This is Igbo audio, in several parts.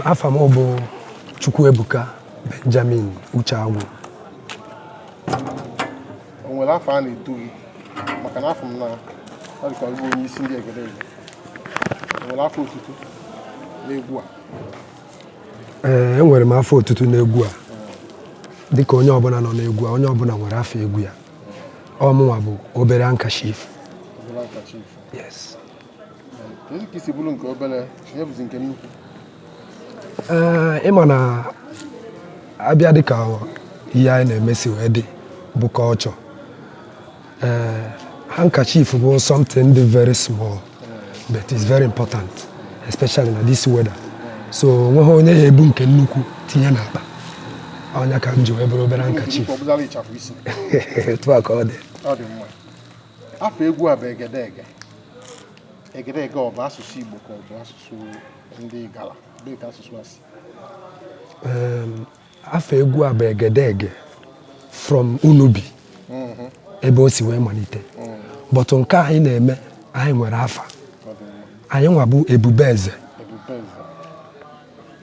Afam bụ Chukwuebuka Benjamin Ucheagwu. O nwere afọ a na-eto gị maka na afọ m na ọ dịka ịbụ onye isi ndị Egedege. O nwere afọ otutu n'egwu a? Enwere m afọ otutu n'egwu a. Dịka onye ọbụla nọ n'egwu a, onye ọbụla nwere afọ egwu ya. Ọmụnwa bụ obere Handkerchief. Obere Handkerchief. Yes. Kedu ka isi bụrụ nke obere, onye bụzi nke nnukwu? Ịma na abịa dịka ihe anyị na-emesi wee dị bụ culture. Handkerchief bụ something very small but it's very important, especially na this weather. So nweghị onye ya ebu nke nnukwu tinye n'akpa. Onye ka m ji wee bụrụ obere Handkerchief. Etu a ka ọ dị. Ọ dị mma. Afọ egwu a bụ Egedege. Egedege ọ bụ asụsụ Igbo ka ọ bụ asụsụ ndị Igala? Dị ka asụsụ asị. Afọ egwu a bụ Egedege from Unubi. Ebe o si wee malite. But nke anyị na-eme, anyị nwere afa. Anyị nwa bụ Ebubeze.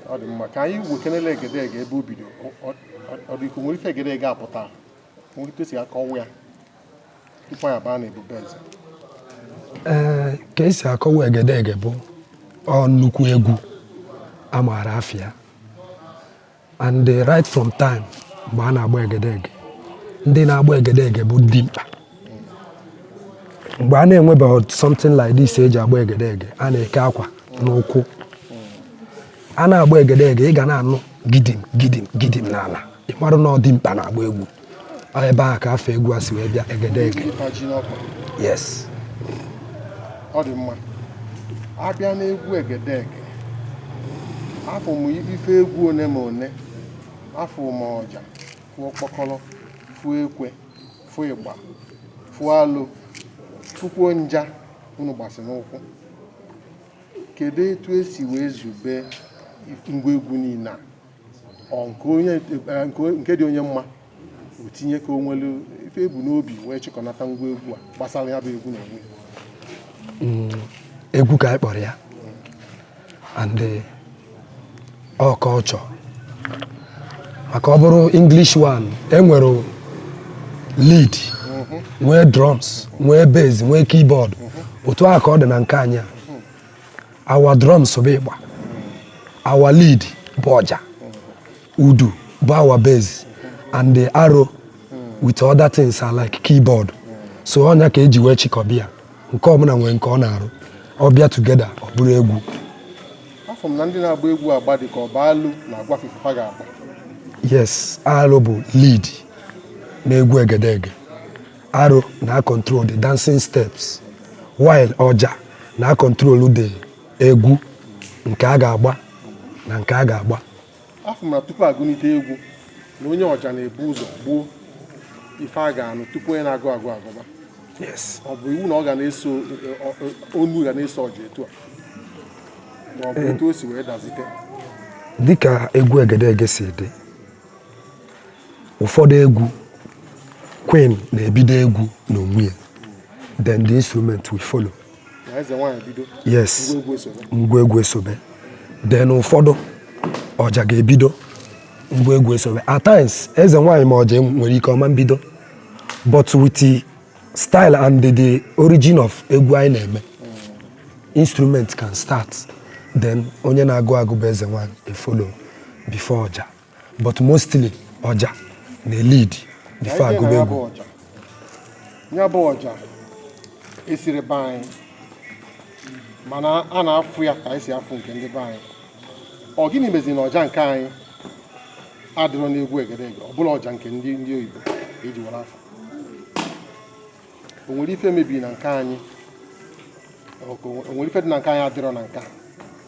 Ọ dị mma. Ka anyị wekenele Egedege ebe o bido. Ọ dị ka nwere ife Egedege apụta. Nwere ike si akọwa ya tupu anyị abaa na Ebubeze. Ka esi akọwa Egedege bụ nnukwu egwu a maara afịa. And right from time mgbe a na-agba Egedege, ndị na-agba Egedege bụ dimkpa. Mgbe a na-enwebeghị something like this eji agba Egedege, a na-eke akwa n'ụkwụ. A na-agba Egedege, ị ga na-anụ gidim gidim gidim n'ala. Ị marụ na ọ dimkpa na-agba egwu. Ebe a ka afọ egwu a si wee bịa Egedege. Yes. Ọ dị mma. Abịa n'egwu Egedege, afọ m ife egwu one ma one, afọ m ọja, fụ ọkpọkọrọ, fụ ekwe, fụ ịgba, fụ alụ, fụkwuo nja unu gbasi n'ụkwụ. Kedu etu esi wee zube ngwa egwu niile a? Nke dị onye mma o tinye ka o nwere ife ebu n'obi wee chịkọnata ngwa egwu a gbasara ya bụ egwu na onwe. Egwu ka anyị kpọrọ ya. And ọ culture. Maka ọ bụrụ English one, enwere lead, nwee drums, nwee bass, nwee keyboard. Otu a ka ọ dị na nke anyị a. Our drums bụ ịgba. Our lead bụ ọja. Udu bụ our bass. And the arrow with other things are like keyboard. So ọnya ka eji wee chịkọbịa. Nke ọbụla nwere nke ọ na-arụ. Ọ bịa together ọ bụrụ egwu. Afọ m na ndị na-agba egwu agba dị ka ọ bụ alụ na agwa fifa ga-agba. Yes, alụ bụ lead na-egwu Egedege. Arrow na-control the dancing steps, while ọja na-control the egwu nke a ga-agba na nke a ga-agba. Afọ m na tupu agụnite egwu na onye ọja na-ebu ụzọ gbuo ife a ga-anụ tupu onye na-agụ agụba. Yes. Ọ bụ iwu na ọ ga na-eso onu ga na-eso ọja etu a? Ma ọ bụ etu o si wee dazite? Dịka egwu Egedege si dị, ụfọdụ egwu Queen na-ebido egwu n'onwe ya, then the instrument will follow. Na eze nwaanyị bido? Yes, ngwa egwu esobe. Then ụfọdụ ọja ga-ebido, ngwa egwu esobe. At times eze nwaanyị ma ọja nwere ike ọma mbido, but with the style and the origin of egwu anyị na-eme, instrument can start, then onye na-agụ agụ bụ eze nwaanyị follow before ọja, but mostly ọja na-lead before agụba egwu. Ya bụ ọja esiri be anyị, mana a na-afụ ya ka esi afụ nke ndị be anyị. Ọ gịnị meziri na ọja nke anyị adịrọ n'egwu Egedege, ọ bụla ọja nke ndị oyibo eji were afọ? O nwere ife mebiri na nke anyị? O nwere ife dị na nke anyị adịrọ na nke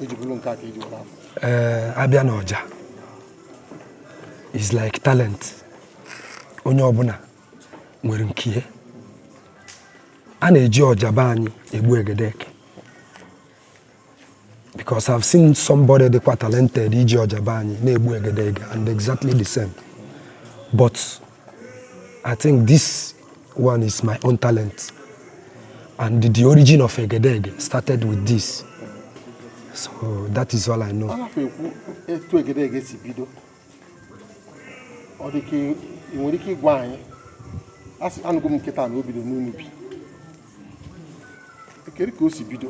eji bụrụ nke a ka eji were afọ? Abịa na ọja is like talent. Onye ọbụla nwere nke a na-eji ọja be anyị egbu Egedege. Because I've seen somebody dịkwa talented iji ọja be anyị na-egbu Egedege and exactly the same. But I think this one is my own talent. And the origin of Egedege started with this. So that is all I know. Anafe ekwu etu egedege si bido. Ọ dị ka ị nwere ike ịgwa anyị asị anụgo m nkịta na o bido n'Unubi. Ekere ka o si bido.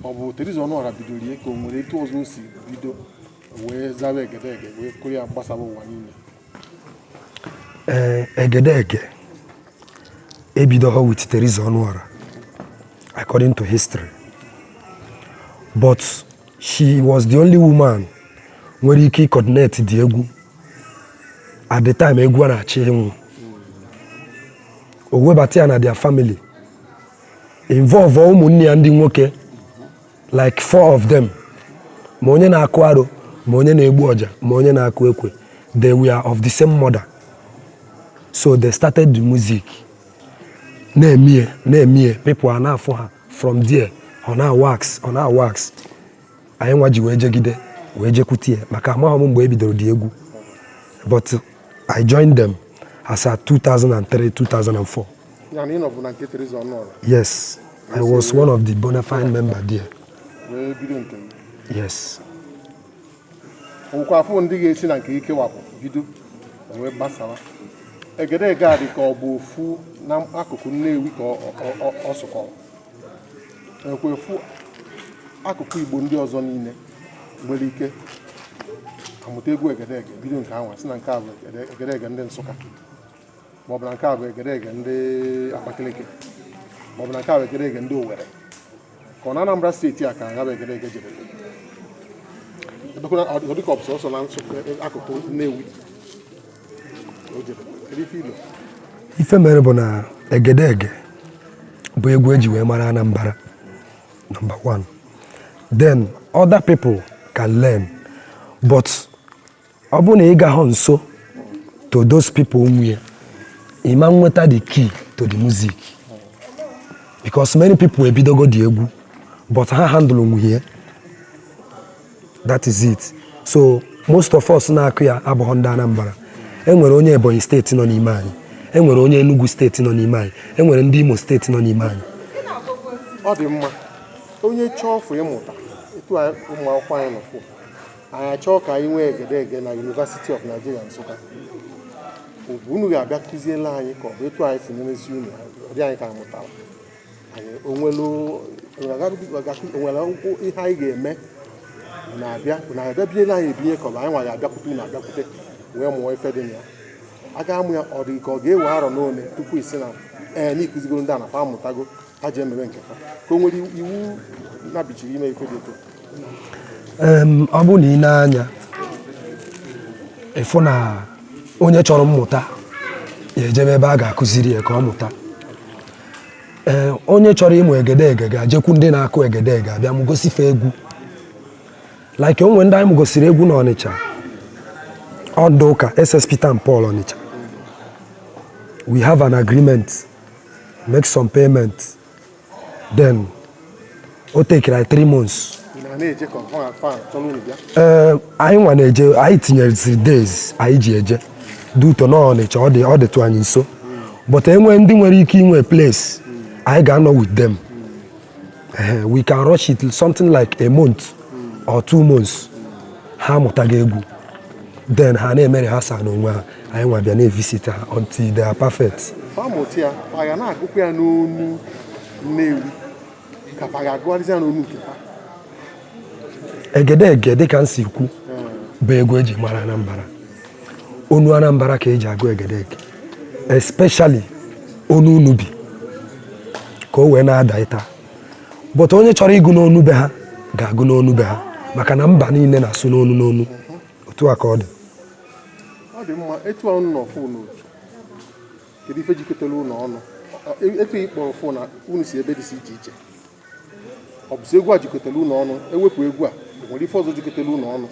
Ọ bụ Teresa Ọnụọra bidoro ihe ka o nwere etu ọzọ o si bido wee zawa egedege wee kụrụ ya gbasaba ụwa niile. Egedege ebidoghị with Teresa Ọnụọra according to history. But she was the only woman nwere ike coordinate the egwu at the time egwu na-achị ịnwụ. O webata ya na their family. Involve ụmụnne ya ndị nwoke like 4 of them. Ma onye na-akụ aro, ma onye na-egbu ọja, ma onye na-akụ ekwe. They were of the same mother. So they started the music. Na-emie, people are now for her. From there, on our wax. Anyị nwa ji wee jegide, wee jekwutie maka amaghị m mgbe ebidoro dị egwu. But I joined them as at 2003-2004. Ya na ị nọbụ na nke Teresa Ọnụọra. Yes, I was one of the bona fide member there. Wee bido nke m. Yes. Nwekwa afọ ndị ga-esi na nke ike wapụ bido wee gbasawa. Egedege a dị ka ọ bụ ofu na akụkụ Nnewi ka ọ sụkọrọ. Nwekwa efu akụkụ Igbo ndị ọzọ niile nwere ike amụta egwu egedege bido nke anwa si na nke a bụ egedege ndị Nsụka, maọbụ na nke a bụ egedege ndị Abakaliki, maọbụ na nke a bụ egedege ndị Owerri, ka ọ na Anambra steeti a ka ya bụ egedege jere. Ọ dịka ọbụsọ ọsọ na akụkụ Nnewi o jere. Ife mere bụ na egedege bụ egwu eji wee mara Anambra, number 1. Then other people can learn, but ọ bụ na ị gaghọ nso to those people nwunye, ị ma nweta the key to the music, because many people ebidogo the egwu but ha handle nwunye. That is it. So most of us na-akụ ya abụghị ndị Anambra. Enwere onye Ebonyi steeti nọ n'ime anyị, enwere onye Enugu steeti nọ n'ime anyị, enwere ndị Imo steeti nọ n'ime anyị. Ọ dị mma onye chọọ ọfụ ịmụta etu ụmụ akwụkwọ anyị nọkwu, anyị achọọ ka anyị nwee egedege na University of Nigeria Nsụka. Unu ga-abịa kụziela anyị ka ọ bụ etu anyị si n'emezi unu ọ dị anyị ka amụtara. Onwere akwụkwọ ihe anyị ga-eme na-abịa binyela anyị ebinye ka ọ bụ anyị nwa ga-abịakwute na abịakwute wee mụọ ife dị na ya. A ga-amụ ya ọ dị ka ọ ga-ewe arọ n'one tupu isi na n'ikụzigoro ndị a na fa amụtago ha ji ememe nke fa ka o nwere iwu nabichiri ime ife dị eto. Ọ bụ na ị na-anya ịfụ na onye chọrọ mmụta ya ejebe ebe a ga-akụziri ya ka ọ mụta. Onye chọrọ ịmụ egedege ga-ajekwu ndị na-akụ egedege abịa mụ gosife egwu. Like onwe ndị anyị mụ gosiri egwu na Ọnịcha, ọdụ ụka SS Peter and Paul Ọnịcha. We have an agreement, make some payment, then o take like 3 months. Anyị nwa na-eje, anyị tinyere days anyị ji eje duto na Ọnịcha ọ dịtụ anyị nso, but enwe ndị nwere ike inwe place anyị ga-anọ with them. We can rush it something like a month or 2 months. Ha mụtaga egwu, then ha na-emere ha sa n'onwe ha, anyị nwa bịa na-evisit ha until they are perfect. Famụta ya, fa na-agụkwa ya n'onu Nnewi ka fa ga-agụgharịzi ya n'onu nke fa. Egedege dịka m si kwu bụ egwu eji mara Anambra. Onu Anambra ka eji agụ egedege, especially onu Unubi ka o wee na-ada ịta. But onye chọrọ ịgụ n'onu be ha ga-agụ n'onu be ha maka na mba niile na-asụ n'onu n'onu. Otu a ka ọ dị. Ọ dị mma etu ọnụ n'ọfụ n'otu. Kedu ife jikọtara ụlọ ọnụ? Etu ịkpọ ọfụ na unu si ebe dị iche iche. Ọ bụ egwu a jikọtara ụlọ ọnụ, ewepụ egwu a, enwere ife ọzọ jikọtara ụlọ ọnụ.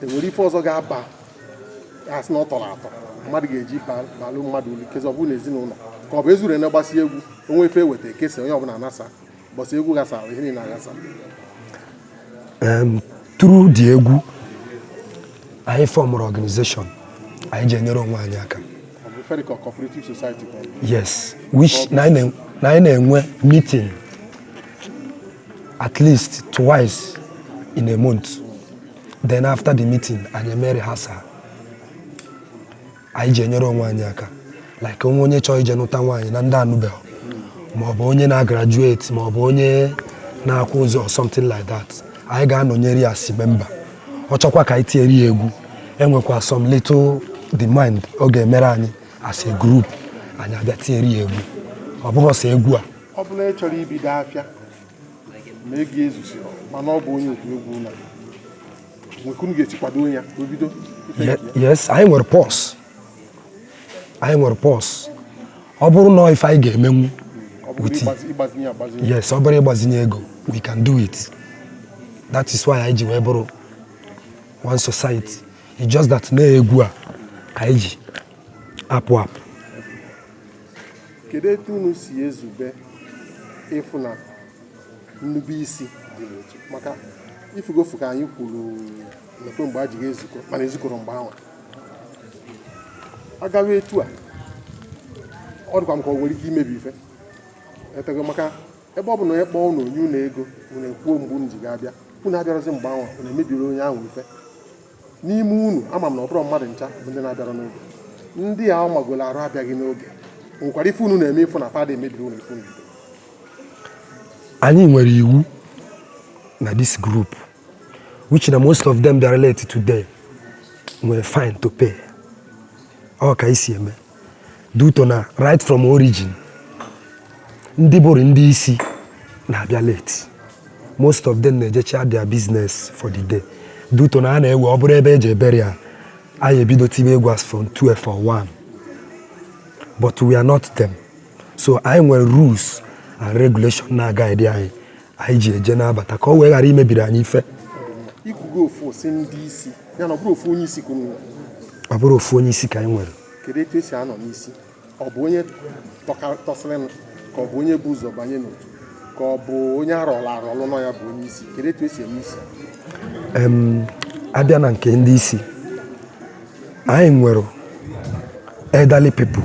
Enwere ife ọzọ ga-aba asị na ọ tọrọ atọ. Mmadụ ga-eji balụ mmadụ olu kezi ọ bụ n'ezinụlọ. Ka ọ bụ ezuru na-agbasi egwu, onwe ife eweta ekesa onye ọbụla anasa. Bọsị egwu gasa ihe niile agasa. Through the egwu, anyị form organization, anyị ji enyere onwe anyị aka. Cooperative society. Yes, which na anyị na-enwe meeting at least twice in a month. Then after the meeting, anyị eme rehearsal. Anyị ji enyere onwe anyị aka. Like onye chọọ ije nụta nwaanyị na ndị anụbeghị, ma ọ bụ onye na-graduate, ma ọ bụ onye na-akwụ ụzọ or something like that. Anyị ga-anọnyere ya as member. Ọ chọkwa ka anyị tinyere ya egwu. Enwekwa some little demand ọ ga-emere anyị as a group. Anyị abịa tinyere ya egwu. Ọ bụghị ọsọ egwu a. Ọ bụla ị chọrọ ibido afịa ma ego ezusiri mana ọ bụ onye otu egwu na nwekunu ga-esi kwado ya ka o bido. Yes, anyị nwere pause. Ọ bụrụ na ife anyị ga-emenwu yes, ọ bụrụ ịgbazinye ego, we can do it. That is why anyị ji wee bụrụ one society. It's just that na egwu a ka anyị ji apụ. Kedu etu unu si ezube ịfụ na nnube isi dị n'otu? Maka ifugofu ka anyị kwuru n'ekwe mgbe a jighị ezukọ mana ezukọrọ mgbe ahụ agawa etu a ọ dịkwa m ka ọ nwere ike imebi ife etego maka ebe ọ bụ na onye kpọọ unu onye unu ego unu ekwuo mgbe unu ji ga-abịa unu abịarazi mgbe ahụ unu emebiri onye ahụ ife n'ime unu. Ama m na ọ bụrụ mmadụ ncha bụ ndị na-abịara n'oge, ndị a magolo arụ abịaghị n'oge, nwekwara ife unu na-eme ịfụ na fada emebiri unu ife unu. Anyị nwere iwu na this group which na most of them they are related today were fine to pay. Ọ ka isi eme due to na right from origin ndị bụrụ ndị isi na-abịa late. Most of them na-ejecha their business for the day due to na a na-ewe ọ bụrụ ebe eji ebere ya anyị ebido tibe egwu as from 12 or 1, but we are not them. So anyị nwere rules and regulation na-guide anyị ji eje na-abata ka ọ wee ghara imebiri anyị ife. Ikwugo ofu osi ndị isi ya na ọ bụrụ ofu onye isi ka unu nwere. Ọ bụrụ ofu onye isi ka anyị nwere. Kedu etu esi anọ n'isi? Ọ bụ onye tọsịrị ka ọ bụ onye bụ ụzọ banye n'otu ka ọ bụ onye arọlụ nọ ya bụ onye isi? Kedu etu esi eme isi? Abịa na nke ndị isi, anyị nwere elderly people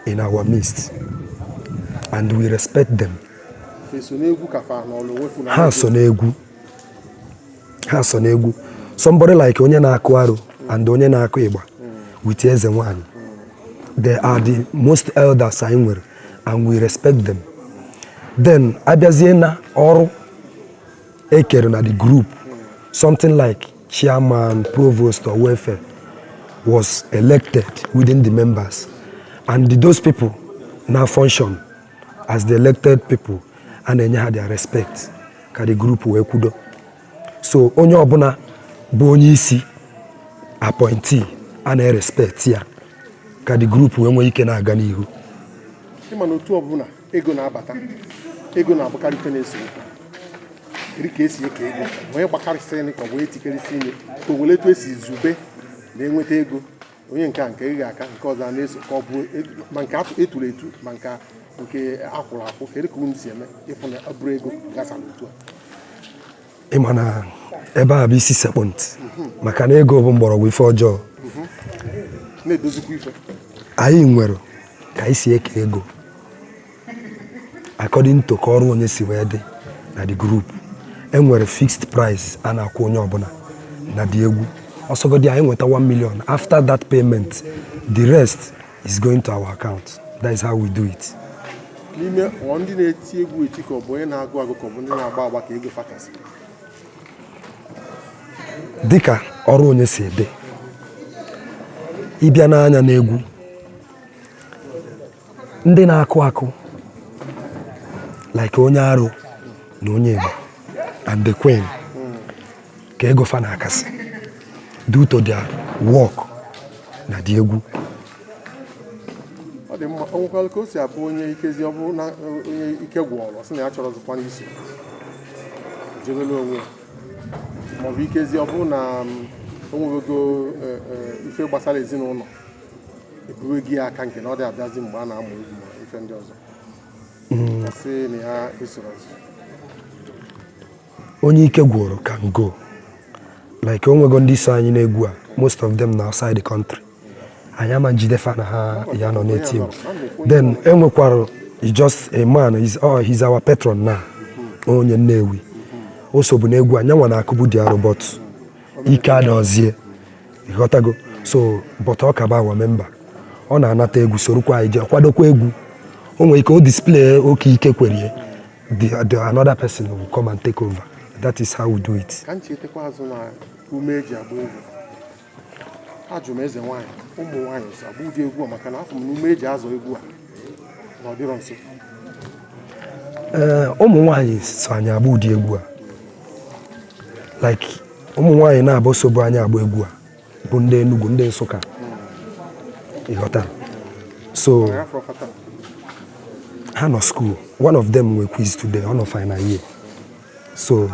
in our midst and we respect them. Ha so n'egwu. Somebody like onye na-akụ arụ and onye na-akụ ịgba with eze nwanyị. They are the most elders anyị nwere and we respect them. Then abịazie na ọrụ ekere na the group, something like chairman, provost or welfare was elected within the members, and those people now function as the elected people and enye ha their respect ka the group wee kwudo. So onye ọbụla bụ onye isi appointee a na-respect ya ka the group wee nwee ike na-aga n'ihu. Ịma na otu ọbụla ego na-abata, ego na-abụkarị ife na-eso okwu ka esi eke ego onye gbakarịsịrị ka ọ bụ etikarịsị inye ka o were etu esi zube na-enweta ego onye nke ịga aka nke ọzọ na-eso ka ọ bụ ma nke eturu etu ma nke akwụrụ akwụ. Kedu ka unu si eme ịfụ na ọ bụrụ ego gasara otu a? Ịma na ebe a bụ isi sekpụ ntị maka na ego bụ mgbọrọgwụ ife ọjọọ. Na-edozikwa ife. Anyị nwere ka anyị si eke ego according to ka ọrụ onye si wee dị na the group. Enwere fixed price a na-akwụ onye ọbụla na the egwu. Ọsọgodi anyị nweta 1 million. After that payment, the rest is going to our account. That is how we do it. N'ime ndị na-eti egwu eti ka ọ bụ onye na-agụ agụ ka ọ bụ ndị na-agba agba ka ego fakasị. Dịka ọrụ onye si dị, ịbịa n'anya n'egwu, ndị na-akụ akụ like onye arụ na onye Igbo and the queen ka ego fa na-akasị due to their work na the egwu. Ọ dị mma, ọ nwekwara ka o si abụ onye ikezi ọ bụrụ na onye ike gwụrụ sị na ya chọrọ zụkwa n'isi jebele onwe ma ọ bụ ikezi ọ bụrụ na o nwego ife gbasara ezinụlọ eburu gị aka nke na ọ dị abịazi mgbe a na-amụ egwu ma ife ndị ọzọ sị na ya esoro onye ike gwụrụ can go. Like onwego ndị so anyị na-egwu a, most of them na outside the country. Anyị ama njide fa na ha ya nọ n'eti egwu. Then enwekwara just a man, he's our patron now, onye Nnewi. o sobu n'egwu anyanwa na-akụbu dị arụ but ike adọzie ịghọtago so but ọ ka bụ awa memba ọ na-anata egwu sorokwa anyị jee kwadokwa egwu o nwere ike o display oke ike kwerie the another person will come and take over. That is how we do it. Ka nchetakwa azụ na ume eji agba egwu ajụ m eze nwaanyị ụmụ nwaanyị si agba ụdị egwu maka na afọ m na ume eji azụ egwu a na ọ dịrọ nso. Ụmụ nwaanyị so anyị agba ụdị egwu a like ụmụ nwaanyị na-abụ sobu anyị agba egwu a bụ ndị Enugu ndị Nsụka ịghọta so ha nọ school one of them were quiz today ọ nọ final year so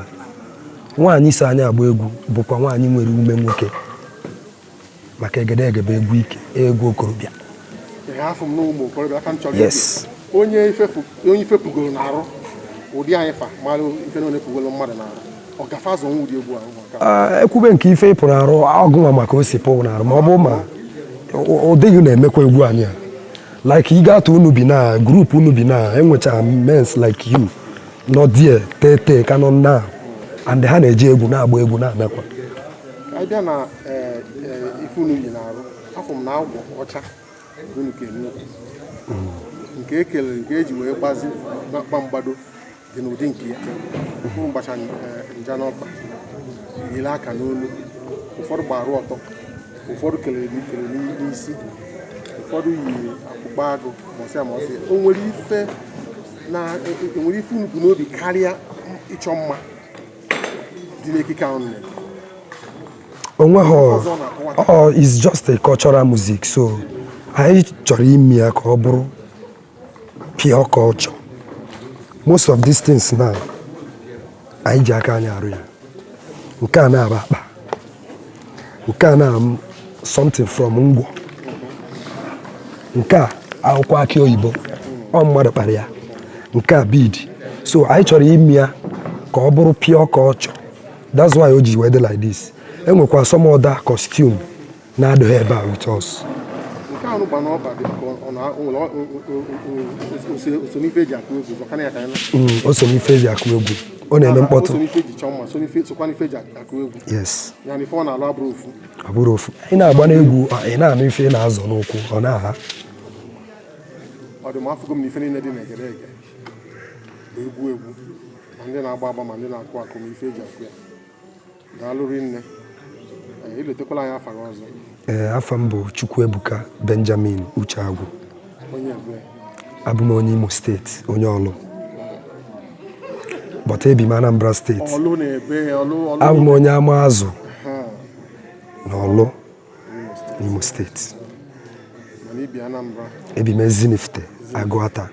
nwaanyị so anyị agba egwu bụkwa nwaanyị nwere ume nwoke maka egedege bụ egwu ike egwu okorobịa. Yes. Onye ifepugoro n'arụ ụdị anyị fa mara ife na onefugolo mmadụ n'arụ ọ gafe azụ nwa ụdị egwu ahụ ekwube nke ife ịpụrụ arụ ọgụnwa maka o si pụụ n'arụ ma ọ bụ ma ụdịghị na-emekwa egwu anyị a like ị ga-atụ unu bi na grupu unu bi na enwecha mens like you nọ die tete ka nọ na and ha na-eji egwu na-agba egwu na-anakwa anyị bịa na ife unu yi n'arụ afọ m na agwọ ọcha unu ka nke ekelere nke eji wee gbazi kpa mgbado dị n'ụdị nke ya ụmụ mgbacha nja n'ọkpa yiri aka n'olu ụfọdụ gbarụ ọtọ ụfọdụ kelere n'isi ụfọdụ yi akpụkpọ agụ mọsị o nwere ife unu bụ n'obi karịa ịchọ mma dị n'ekike ahụ onweghị it's just a cultural music so anyị chọrọ ime ya ka ọ bụrụ pure culture. Most of these things now anyị ji aka anyị arụ ya nke a na-aba akpa nke a na something from ngwọ nke a akwụkwọ akị oyibo ọ mmadụ kpara ya nke a bead so anyị chọrọ ime ya ka ọ bụrụ pure culture. That's why o ji wee dị like this. Enwekwa some other costume na-adịghị ebe a with us. O so n'ife eji akụ egwu ọ na-eme mkpọtụ. Yes. Ọ bụrụ ofu ị na-agba n'egwu ị na-anụ ife na-azọ n'ụkwụ ọ na-aha ọ dị m afụgo m n'ife niile dị n'egedege egwu ma ndị na-agba agba ma ndị na-akụ akụ ma ife eji akụ ya daalụ rinne iletekwala anyị afa ọzọ. Afa m bụ Chukwuebuka Benjamin Ucheagwu. Abụ m onye Imo steeti onye Ọlụ but ebi m Anambra steeti. Abụ m onye Amaazụ na Ọlụ n'Imo steeti. Ebi m Ezinifite Agụata.